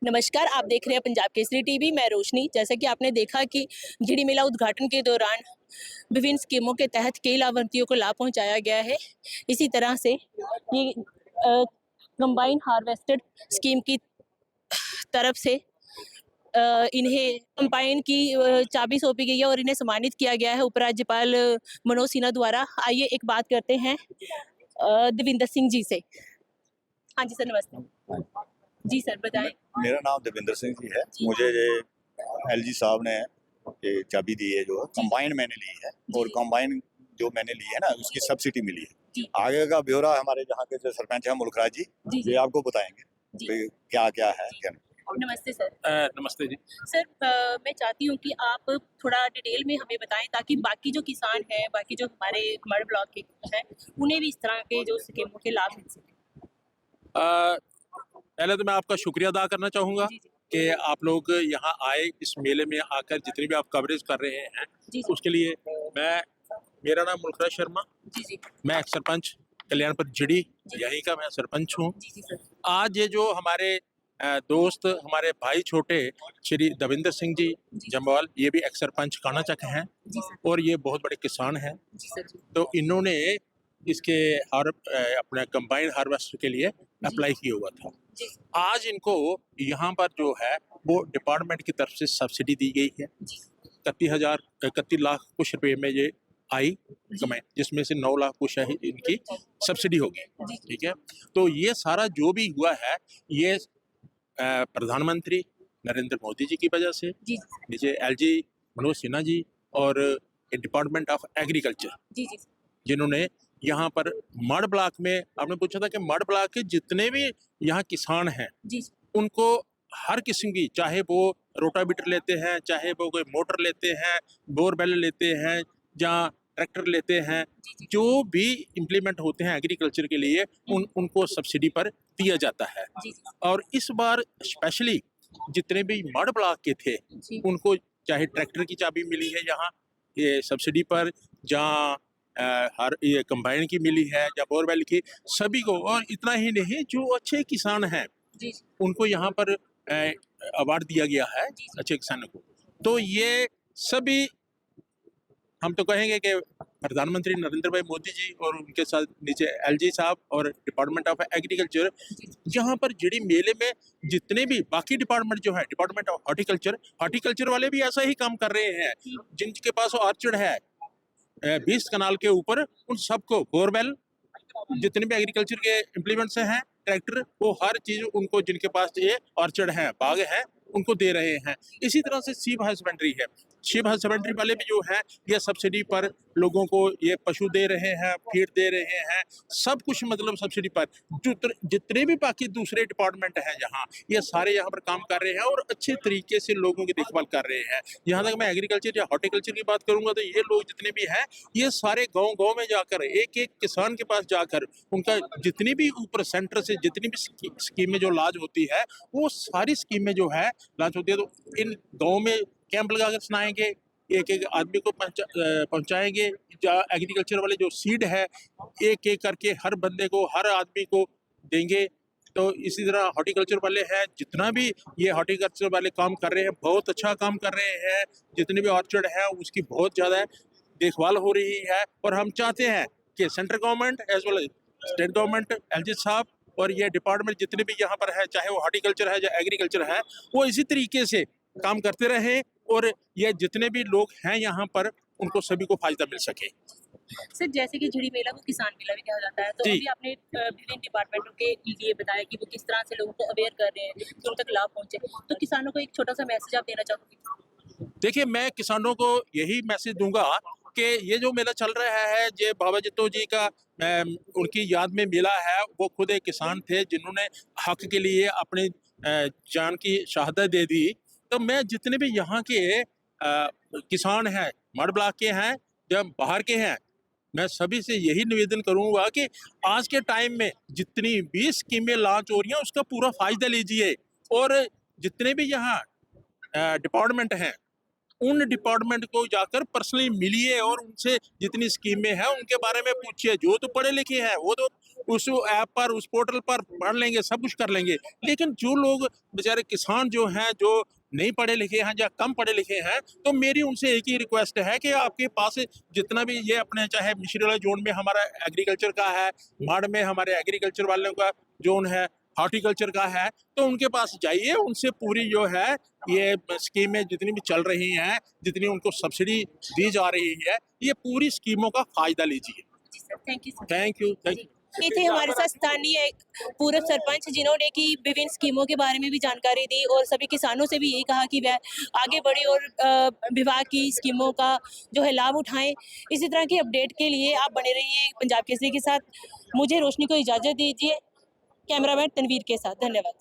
नमस्कार, आप देख रहे हैं पंजाब केसरी टीवी। मैं रोशनी। जैसा कि आपने देखा कि झिड़ी मेला उद्घाटन के दौरान विभिन्न स्कीमों के तहत कई लाभार्थियों को लाभ पहुंचाया गया है। इसी तरह से ये कंबाइन हार्वेस्टेड स्कीम की तरफ से इन्हें कंबाइन की चाबी सौंपी गई है और इन्हें सम्मानित किया गया है उपराज्यपाल मनोज सिन्हा द्वारा। आइए एक बात करते हैं देविंदर सिंह जी से। हाँ जी सर, नमस्ते। जी सर, बताएं। मेरा नाम देविंदर सिंह जी है। मुझे ये एलजी साहब ने ये चाबी दी है, जो कंबाइन मैंने ली है, और कंबाइन जो मैंने ली है ना, उसकी सब्सिडी मिली है। आगे का ब्यौरा हमारे यहाँ के जो सरपंच है मुल्खराज जी ये आपको बताएंगे क्या क्या है क्या नहीं। नमस्ते सर। नमस्ते जी। सर, मैं चाहती हूँ कि आप थोड़ा डिटेल में हमें बताएं ताकि बाकी जो किसान हैं, बाकी जो हमारे मड ब्लॉक के हैं, उन्हें भी इस तरह के जो स्कीमों के लाभ मिल सके। पहले तो मैं आपका शुक्रिया अदा करना चाहूँगा कि आप लोग यहाँ आए, इस मेले में आकर जितनी भी आप कवरेज कर रहे हैं उसके लिए। मेरा नाम मुल्खराज शर्मा, मैं एक सरपंच कल्याणपुर झिड़ी, यहीं का मैं सरपंच हूँ। आज ये जो हमारे दोस्त, हमारे भाई छोटे श्री देविंदर सिंह जी जम्वाल, ये भी एक सरपंच कानाचक हैं और ये बहुत बड़े किसान हैं। तो इन्होंने इसके अपने कंबाइन हार्वेस्टर के लिए अप्लाई किया हुआ था। आज इनको यहाँ पर जो है वो डिपार्टमेंट की तरफ से सब्सिडी दी गई है। 31 लाख कुछ रुपए में ये आई कमाई, जिसमें से 9 लाख कुछ है इनकी सब्सिडी होगी। ठीक है, तो ये सारा जो भी हुआ है ये प्रधानमंत्री नरेंद्र मोदी जी की वजह से, नीचे एलजी मनोज सिन्हा जी और डिपार्टमेंट ऑफ एग्रीकल्चर, जिन्होंने यहाँ पर मड ब्लॉक में, आपने पूछा था कि मड ब्लॉक के जितने भी यहाँ किसान हैं उनको हर किस्म की, चाहे वो रोटावेटर लेते हैं, चाहे वो कोई मोटर लेते हैं, बोरवेल लेते हैं या ट्रैक्टर लेते हैं, जो भी इम्प्लीमेंट होते हैं एग्रीकल्चर के लिए उनको सब्सिडी पर दिया जाता है। और इस बार स्पेशली जितने भी मड ब्लॉक के थे उनको चाहे ट्रैक्टर की चाबी मिली है यहाँ ये सब्सिडी पर, जहाँ हर ये कंबाइन की मिली है या बोरवेल की, सभी को। और इतना ही नहीं, जो अच्छे किसान हैं उनको यहाँ पर अवार्ड दिया गया है अच्छे किसानों को। तो ये सभी हम तो कहेंगे कि प्रधानमंत्री नरेंद्र भाई मोदी जी और उनके साथ नीचे एलजी साहब और डिपार्टमेंट ऑफ एग्रीकल्चर, यहाँ पर झिड़ी मेले में जितने भी बाकी डिपार्टमेंट जो है, डिपार्टमेंट ऑफ हॉर्टिकल्चर वाले भी ऐसा ही काम कर रहे हैं। जिनके पास ऑर्चर्ड है 20 कनाल के ऊपर, उन सबको बोरवेल, जितने भी एग्रीकल्चर के इम्प्लीमेंट्स हैं, ट्रैक्टर, वो हर चीज उनको, जिनके पास ये ऑर्चर्ड है, बाग है, उनको दे रहे हैं। इसी तरह से शीप हस्बेंड्री है, शीप हस्बेंड्री वाले भी जो है ये सब्सिडी पर लोगों को ये पशु दे रहे हैं, फीड दे रहे हैं, सब कुछ मतलब सब्सिडी पर। जितने भी बाकी दूसरे डिपार्टमेंट हैं यहाँ, ये सारे यहाँ पर काम कर रहे हैं और अच्छे तरीके से लोगों की देखभाल कर रहे हैं। यहाँ तक मैं एग्रीकल्चर या हॉर्टिकल्चर की बात करूंगा तो ये लोग जितने भी हैं, ये सारे गाँव में जाकर, एक एक किसान के पास जाकर, उनका जितनी भी ऊपर सेंटर से जितनी भी स्कीमें जो लाज होती है, वो सारी स्कीमें जो है लाज होती है, तो इन गाँव में कैंप लगाकर सुनाएंगे, एक एक आदमी को पहुंचाएंगे। एग्रीकल्चर वाले जो सीड है एक एक करके हर बंदे को, हर आदमी को देंगे। तो इसी तरह हॉर्टिकल्चर वाले हैं, जितना भी ये हॉर्टिकल्चर वाले काम कर रहे हैं, बहुत अच्छा काम कर रहे हैं। जितने भी ऑर्चर्ड है उसकी बहुत ज़्यादा देखभाल हो रही है। और हम चाहते हैं कि central government as well state government, LG साहब और ये डिपार्टमेंट जितने भी यहाँ पर है, चाहे वो हॉर्टिकल्चर है या एग्रीकल्चर है, वो इसी तरीके से काम करते रहे और ये जितने भी लोग हैं यहाँ पर उनको सभी को फायदा मिल सके। सर, जैसे कि झिड़ी मेला को किसान मेला भी कहा जाता है, तो अभी आपने विभिन्न डिपार्टमेंटों के लिए बताया कि वो किस तरह से लोगों को अवेयर कर रहे हैं कि उन तक लाभ पहुंचे, तो किसानों को एक छोटा सा मैसेज आप देना चाहोगे? देखिए, मैं किसानों को यही मैसेज दूंगा कि ये जो मेला चल रहा है, ये बाबा जित्तो जी का उनकी याद में मेला है। वो खुद एक किसान थे जिन्होंने हक के लिए अपनी जान की शहादत दे दी। तो मैं जितने भी यहाँ के किसान हैं, मड ब्लॉक के हैं या बाहर के हैं, मैं सभी से यही निवेदन करूंगा कि आज के टाइम में जितनी भी स्कीमें लॉन्च हो रही हैं उसका पूरा फायदा लीजिए। और जितने भी यहाँ डिपार्टमेंट हैं उन डिपार्टमेंट को जाकर पर्सनली मिलिए और उनसे जितनी स्कीमें हैं उनके बारे में पूछिए। जो तो पढ़े लिखे हैं वो तो उस ऐप पर, उस पोर्टल पर पढ़ लेंगे, सब कुछ कर लेंगे, लेकिन जो लोग बेचारे किसान जो हैं, जो नहीं पढ़े लिखे हैं या कम पढ़े लिखे हैं, तो मेरी उनसे एक ही रिक्वेस्ट है कि आपके पास जितना भी ये अपने, चाहे मिश्री वाला जोन में हमारा एग्रीकल्चर का है, माड़ में हमारे एग्रीकल्चर वालों का जोन है, हॉर्टिकल्चर का है, तो उनके पास जाइए, उनसे पूरी जो है ये स्कीमें जितनी भी चल रही हैं, जितनी उनको सब्सिडी दी जा रही है, ये पूरी स्कीमों का फायदा लीजिए। Thank you. Thank you, thank you. ये थे हमारे साथ स्थानीय पूर्व सरपंच, जिन्होंने की विभिन्न स्कीमों के बारे में भी जानकारी दी और सभी किसानों से भी यही कहा कि वह आगे बढ़े और विभाग की स्कीमों का जो है लाभ उठाएं। इसी तरह की अपडेट के लिए आप बने रहिए पंजाब केसरी के साथ। मुझे रोशनी को इजाज़त दीजिए, कैमरामैन तनवीर के साथ। धन्यवाद।